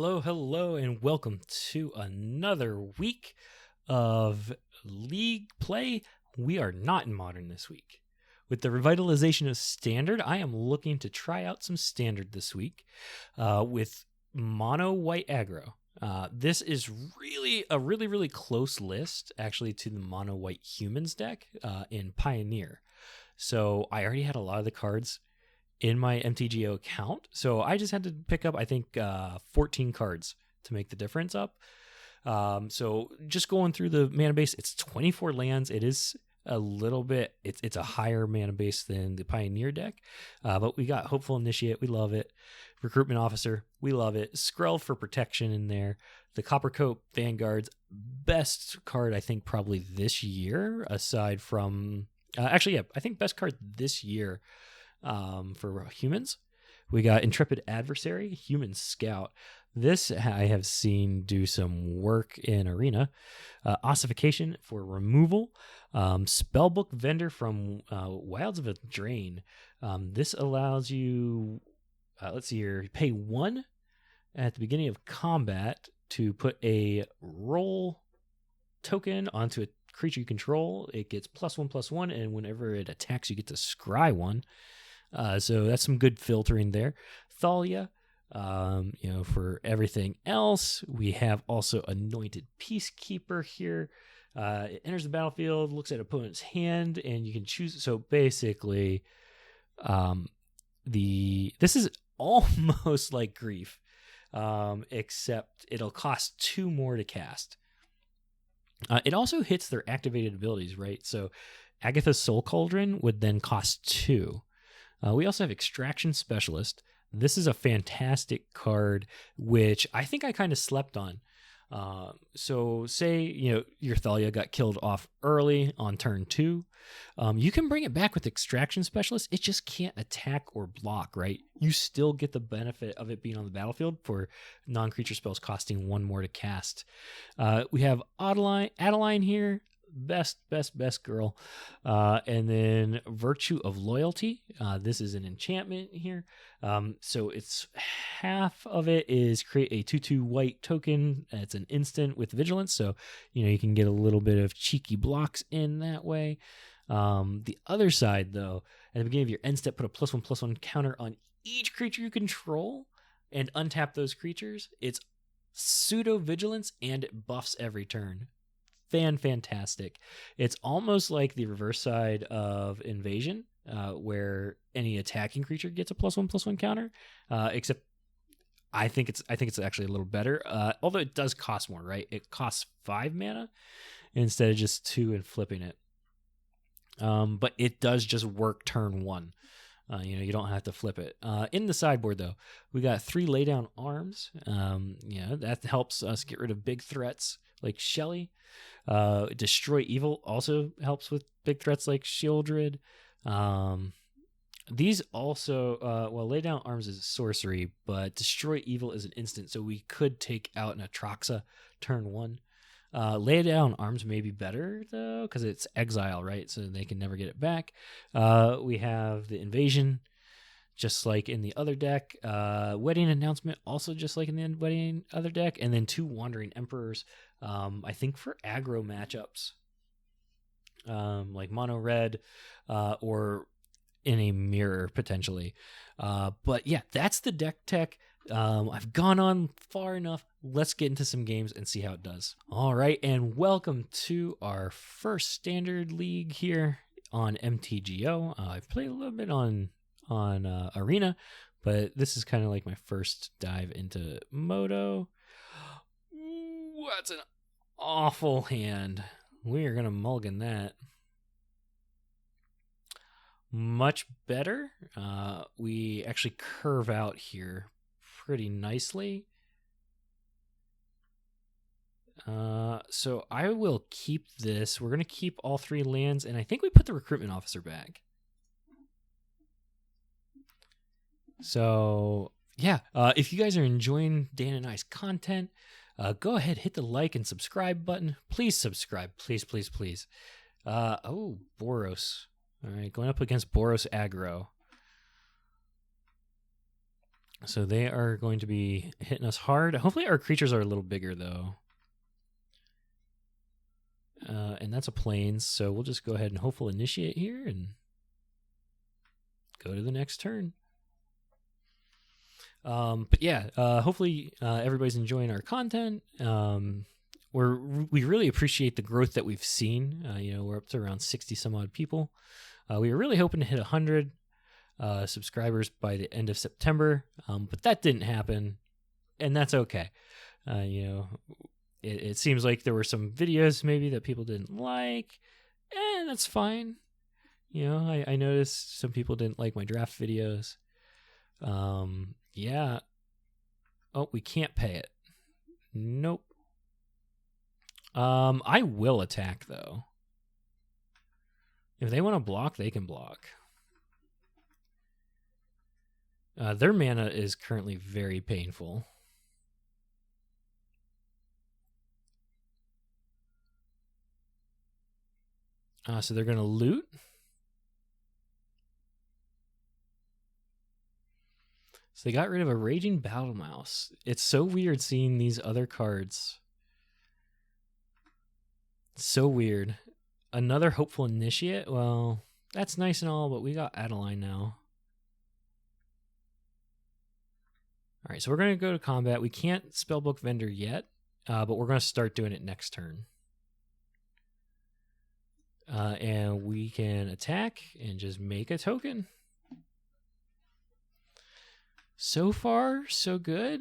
Hello, and welcome to another week of League play. We are not in Modern this week. With the revitalization of Standard, I am looking to try out some Standard this week with Mono White Aggro. This is really a really close list, actually, to the Mono White Humans deck in Pioneer. So I already had a lot of the cards in my MTGO account, so I just had to pick up, I think, 14 cards to make the difference up. So just going through the mana base, it's 24 lands. It is a little bit, it's a higher mana base than the Pioneer deck, but we got Hopeful Initiate, we love it. Recruitment Officer, we love it. Skrull for protection in there. The Coppercoat Vanguard's best card, I think, probably this year, aside from I think best card this year. For humans, we got Intrepid Adversary, Human Scout. This I have seen do some work in Arena. Ossification for removal. Spellbook Vendor from Wilds of a Drain. This allows you, let's see here, pay 1 at the beginning of combat to put a roll token onto a creature you control. It gets +1/+1, and whenever it attacks, you get to scry 1. So that's some good filtering there. Thalia, for everything else, we have also Anointed Peacekeeper here. It enters the battlefield, looks at opponent's hand, and you can choose. So basically, this is almost like Grief, except it'll cost 2 more to cast. It also hits their activated abilities, right? So Agatha's Soul Cauldron would then cost 2. We also have Extraction Specialist. This is a fantastic card, which I think I kind of slept on. So say, your Thalia got killed off early on turn 2. You can bring it back with Extraction Specialist. It just can't attack or block, right? You still get the benefit of it being on the battlefield for non-creature spells costing 1 more to cast. We have Adeline here. Best girl. And then Virtue of Loyalty. This is an enchantment here. So it's half of it is create a 2/2 white token. It's an instant with vigilance. So, you can get a little bit of cheeky blocks in that way. The other side, though, at the beginning of your end step, put a +1/+1 counter on each creature you control and untap those creatures. It's pseudo vigilance and it buffs every turn. Fantastic. It's almost like the reverse side of Invasion, where any attacking creature gets a +1/+1 counter, except I think it's actually a little better, although it does cost more, right? It costs 5 mana instead of just 2 and flipping it. But it does just work turn 1. You don't have to flip it. In the sideboard, though, we got 3 Laydown Arms. That helps us get rid of big threats like Shelly. Destroy Evil also helps with big threats like Shieldred. These also, Laydown Arms is a sorcery, but Destroy Evil is an instant, so we could take out an Atraxa turn 1. Laydown Arms may be better, though, because it's exile, right? So they can never get it back. We have the Invasion, just like in the other deck. Wedding Announcement, also just like in the other deck. And then 2 Wandering Emperors, I think for aggro matchups, like Mono Red, or in a mirror, potentially. But yeah, that's the deck tech. I've gone on far enough. Let's get into some games and see how it does. All right, and welcome to our first Standard League here on MTGO. I've played a little bit on Arena, but this is kind of like my first dive into Moto. Ooh, that's an awful hand. We are going to mulligan that. Much better. We actually curve out here pretty nicely. So I will keep this. We're going to keep all 3 lands, and I think we put the Recruitment Officer back. So, yeah, if you guys are enjoying Dan and I's content, go ahead, hit the like and subscribe button. Please subscribe. Please. Boros. All right, going up against Boros Aggro. So they are going to be hitting us hard. Hopefully our creatures are a little bigger, though. And that's a plains, so we'll just go ahead and hopefully initiate here and go to the next turn. But yeah, hopefully everybody's enjoying our content. We really appreciate the growth that we've seen. We're up to around 60 some odd people. We were really hoping to hit 100 subscribers by the end of September, but that didn't happen, and that's okay. It seems like there were some videos maybe that people didn't like, and that's fine. I noticed some people didn't like my draft videos. Yeah. Oh, we can't pay it. Nope. I will attack, though. If they want to block, they can block. Their mana is currently very painful. So they're going to loot. So they got rid of a Raging Battle Mouse. It's so weird seeing these other cards. So weird. Another Hopeful Initiate? Well, that's nice and all, but we got Adeline now. All right, so we're going to go to combat. We can't Spellbook Vendor yet, but we're going to start doing it next turn. And we can attack and just make a token. So far, so good.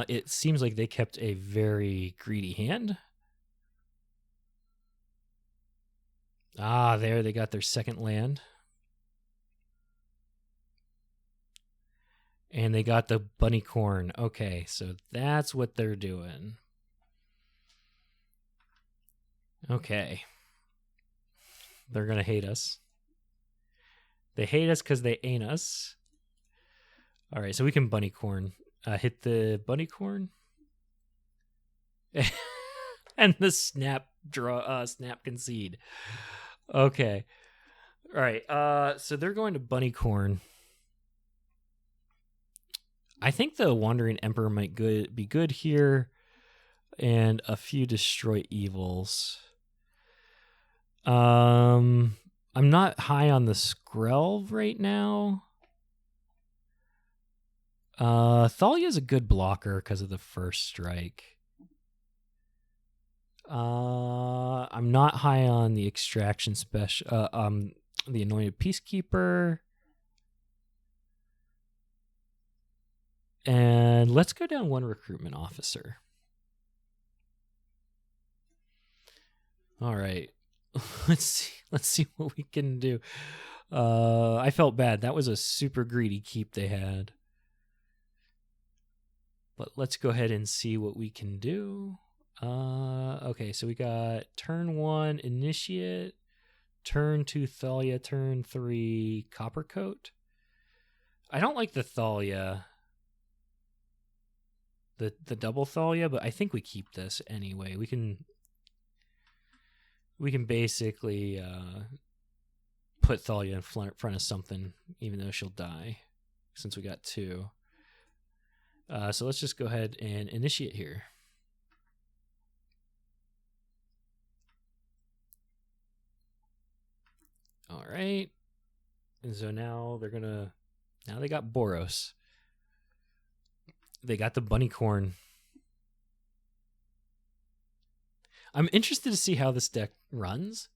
It seems like they kept a very greedy hand. There they got their second land. And they got the bunny corn. Okay, so that's what they're doing. Okay. They're going to hate us. They hate us because they ain't us. All right, so we can bunny corn. Hit the bunny corn. And the snap concede. Okay. All right. So they're going to bunny corn. I think the Wandering Emperor might be good here, and a few Destroy Evils. I'm not high on the Skrelv right now. Thalia is a good blocker because of the first strike. I'm not high on the Extraction special. The Anointed Peacekeeper. And let's go down one Recruitment Officer. All right. Let's see what we can do. I felt bad. That was a super greedy keep they had. But let's go ahead and see what we can do. Okay, so we got turn 1 Initiate, turn 2 Thalia, turn 3 Coppercoat. I don't like the Thalia, the double Thalia, but I think we keep this anyway. We can basically put Thalia in front of something, even though she'll die, since we got 2. So let's just go ahead and initiate here. All right. And so now they got Boros. They got the bunny corn. I'm interested to see how this deck runs.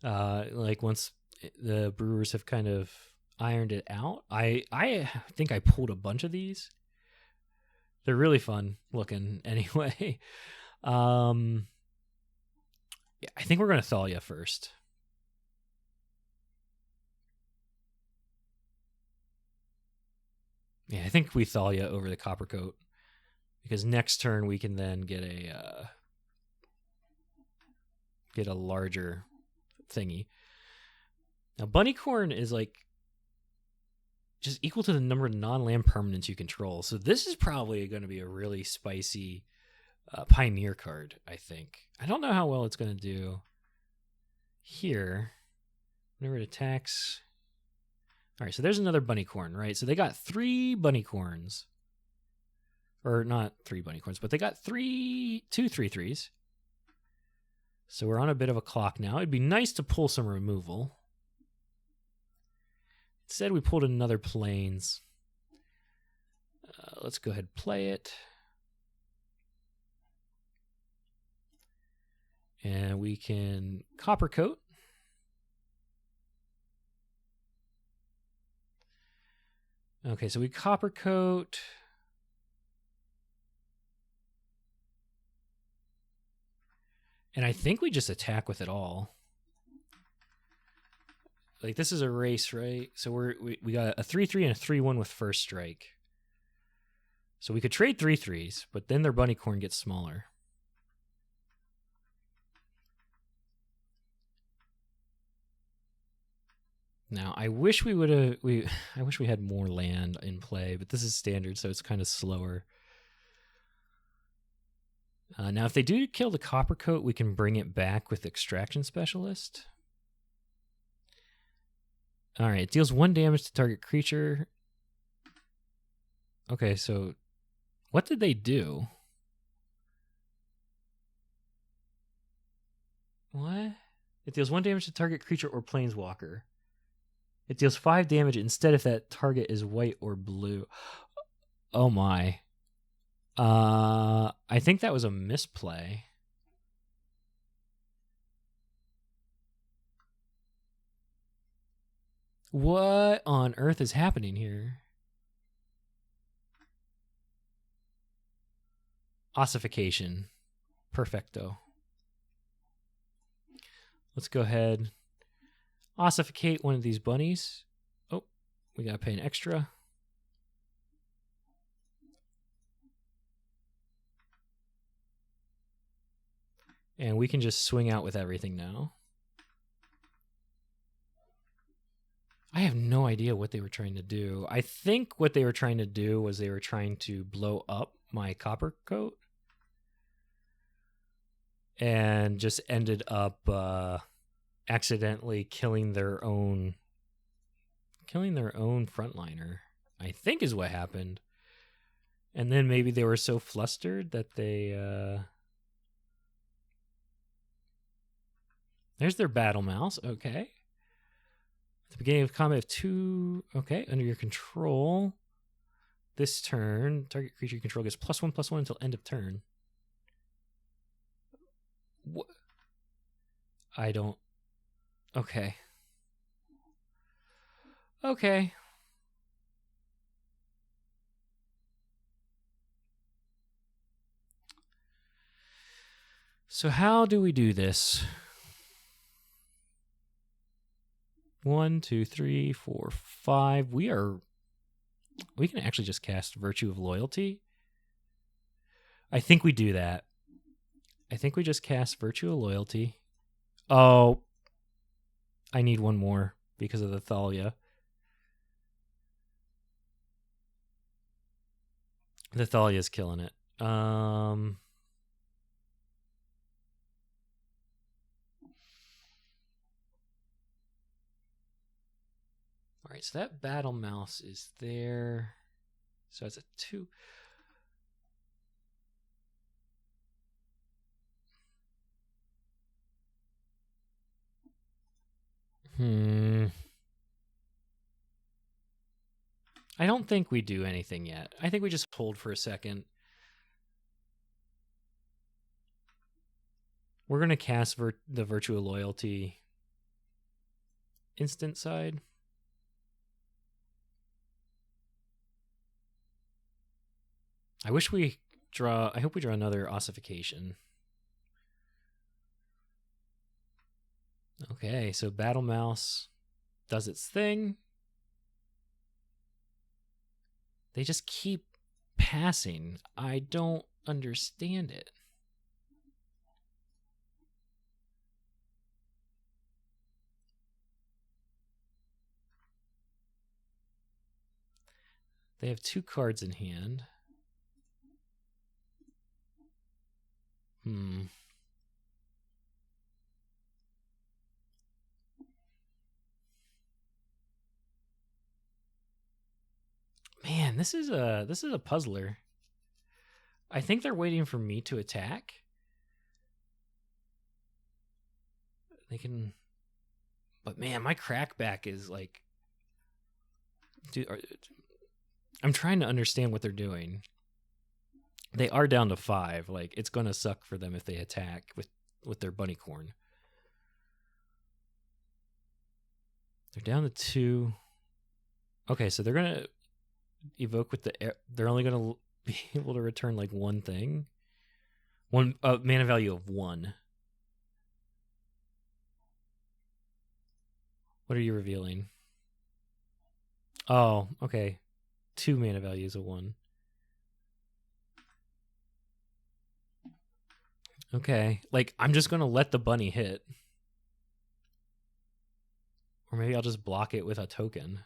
Like once the Brewers have kind of ironed it out. I think I pulled a bunch of these. They're really fun looking anyway. Yeah, I think we're going to Thalia first. Yeah, I think we Thalia over the Coppercoat, because next turn we can then get a larger thingy. Now, Bunnycorn is like just equal to the number of non-land permanents you control. So this is probably going to be a really spicy Pioneer card, I think. I don't know how well it's going to do here. Whenever it attacks, All right, so there's another bunnycorn, right? So they got 3 bunnycorns. Or not 3 bunnycorns, but they got 2 3/3s. So we're on a bit of a clock now. It'd be nice to pull some removal. Instead, we pulled another plains. Let's go ahead and play it. And we can Copper Coat. Okay, so we Copper Coat. And I think we just attack with it all. Like, this is a race, right? So we got a 3/3 and a 3/1 with first strike. So we could trade 3/3s, but then their bunnycorn gets smaller. Now, I wish we would have I wish we had more land in play, but this is standard, so it's kind of slower. Now, if they do kill the Copper Coat, we can bring it back with Extraction Specialist. All right, it deals 1 damage to target creature. Okay, so what did they do? What? It deals 1 damage to target creature or planeswalker. It deals 5 damage instead if that target is white or blue. Oh my. I think that was a misplay. What on earth is happening here? Ossification. Perfecto. Let's go ahead. Ossificate one of these bunnies. Oh, we gotta pay an extra. And we can just swing out with everything now. I have no idea what they were trying to do. I think what they were trying to do was they were trying to blow up my Copper Coat. And just ended up accidentally killing their own frontliner, I think is what happened. And then maybe they were so flustered that they there's their battle mouse. Okay. At the beginning of combat of 2. Okay, under your control. This turn, target creature you control gets +1/+1 until end of turn. What? I don't. Okay. Okay. So how do we do this? 1, 2, 3, 4, 5. We can actually just cast Virtue of Loyalty. I think we do that. I think we just cast Virtue of Loyalty. Oh, I need one more because of the Thalia. The Thalia's killing it. All right, so that battle mouse is there. So it's a 2. I don't think we do anything yet. I think we just hold for a second. We're going to cast the Virtue of Loyalty instant side. I hope we draw another Ossification. Okay, so Battle Mouse does its thing. They just keep passing. I don't understand it. They have 2 cards in hand. this is a puzzler. I think they're waiting for me to attack. They can, but man, my crackback is like, dude, I'm trying to understand what they're doing. They are down to 5. Like, it's gonna suck for them if they attack with their bunny corn. They're down to 2. Okay, so they're gonna evoke with the air. They're only gonna be able to return like one thing. One mana value of 1. What are you revealing? Oh, okay. 2 mana values of 1. Okay. Like, I'm just going to let the bunny hit. Or maybe I'll just block it with a token.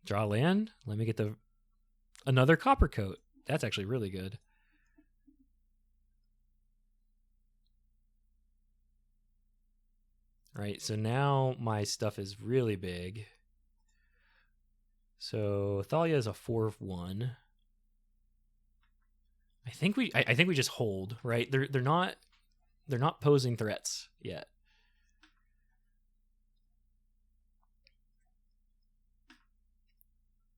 Draw land. Let me get another copper coat. That's actually really good. Right, so now my stuff is really big. So Thalia is a 4/1. I think we just hold, right? They're not posing threats yet.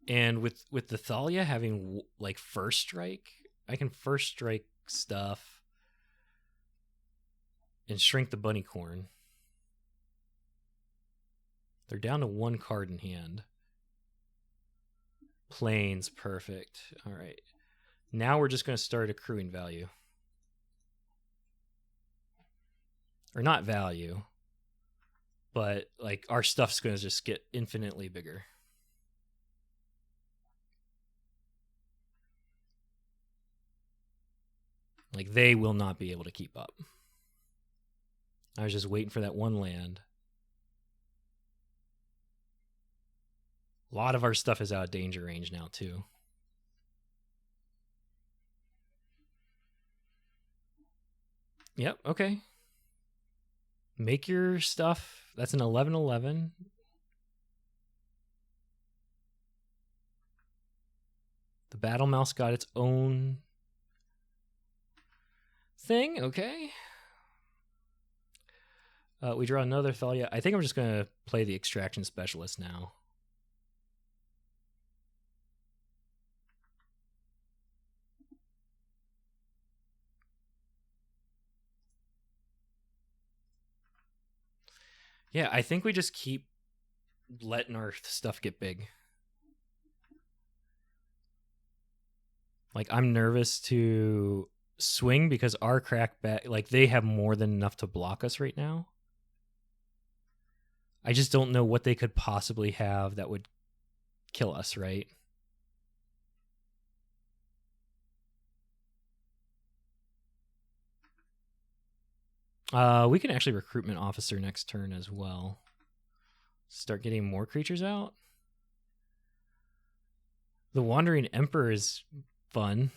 And with the Thalia having like first strike, I can first strike stuff and shrink the bunny corn. They're down to 1 card in hand. Plains, perfect. All right. Now we're just going to start accruing value. Or not value, but like our stuff's going to just get infinitely bigger. Like, they will not be able to keep up. I was just waiting for that 1 land. A lot of our stuff is out of danger range now, too. Yep, okay. Make your stuff. That's an 11/11. The Battle Mouse got its own thing, okay. We draw another Thalia. I think I'm just going to play the Extraction Specialist now. Yeah, I think we just keep letting our stuff get big. Like, I'm nervous to swing because our crackback, like, they have more than enough to block us right now. I just don't know what they could possibly have that would kill us, right? We can actually recruitment officer next turn as well. Start getting more creatures out. The Wandering Emperor is fun.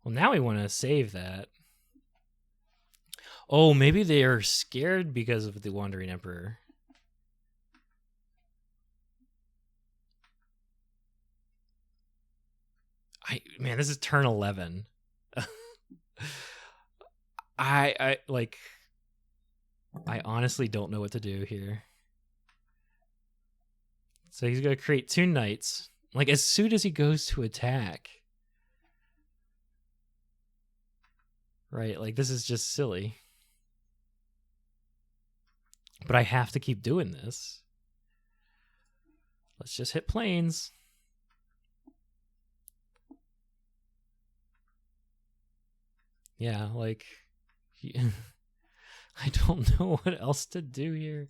Well, now we want to save that. Oh, maybe they are scared because of the Wandering Emperor. Man, this is turn 11. I honestly don't know what to do here. So he's going to create 2 knights. Like, as soon as he goes to attack. Right, like, this is just silly. But I have to keep doing this. Let's just hit planes. Yeah, like, I don't know what else to do here.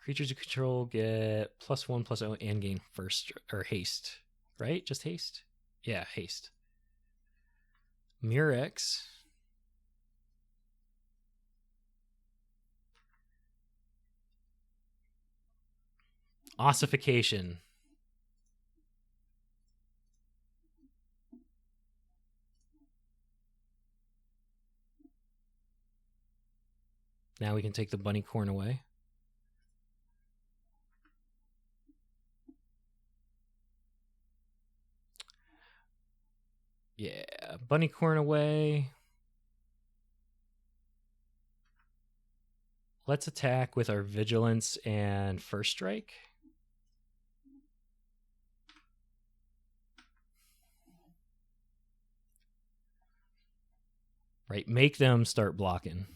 Creatures you control get +1/+0 and gain first or haste, right? Just haste? Yeah, haste. Murex. Ossification. Now we can take the bunny corn away. Yeah, bunny corn away. Let's attack with our vigilance and first strike. Right, make them start blocking.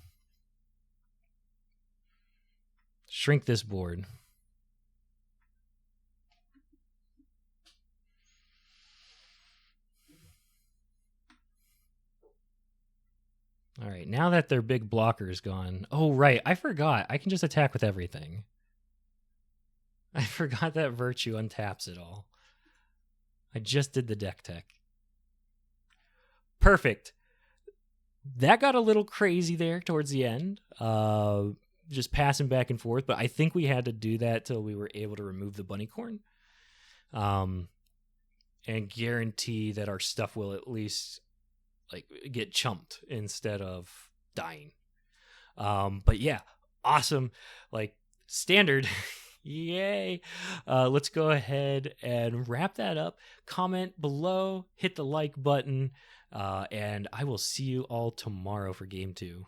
Shrink this board. All right, now that their big blocker is gone. Oh, right, I forgot. I can just attack with everything. I forgot that Virtue untaps it all. I just did the deck tech. Perfect. That got a little crazy there towards the end. Just passing back and forth, but I think we had to do that till we were able to remove the bunny corn. And guarantee that our stuff will at least like get chumped instead of dying. But yeah, awesome. Like standard. Yay. Let's go ahead and wrap that up. Comment below, hit the like button, and I will see you all tomorrow for game 2.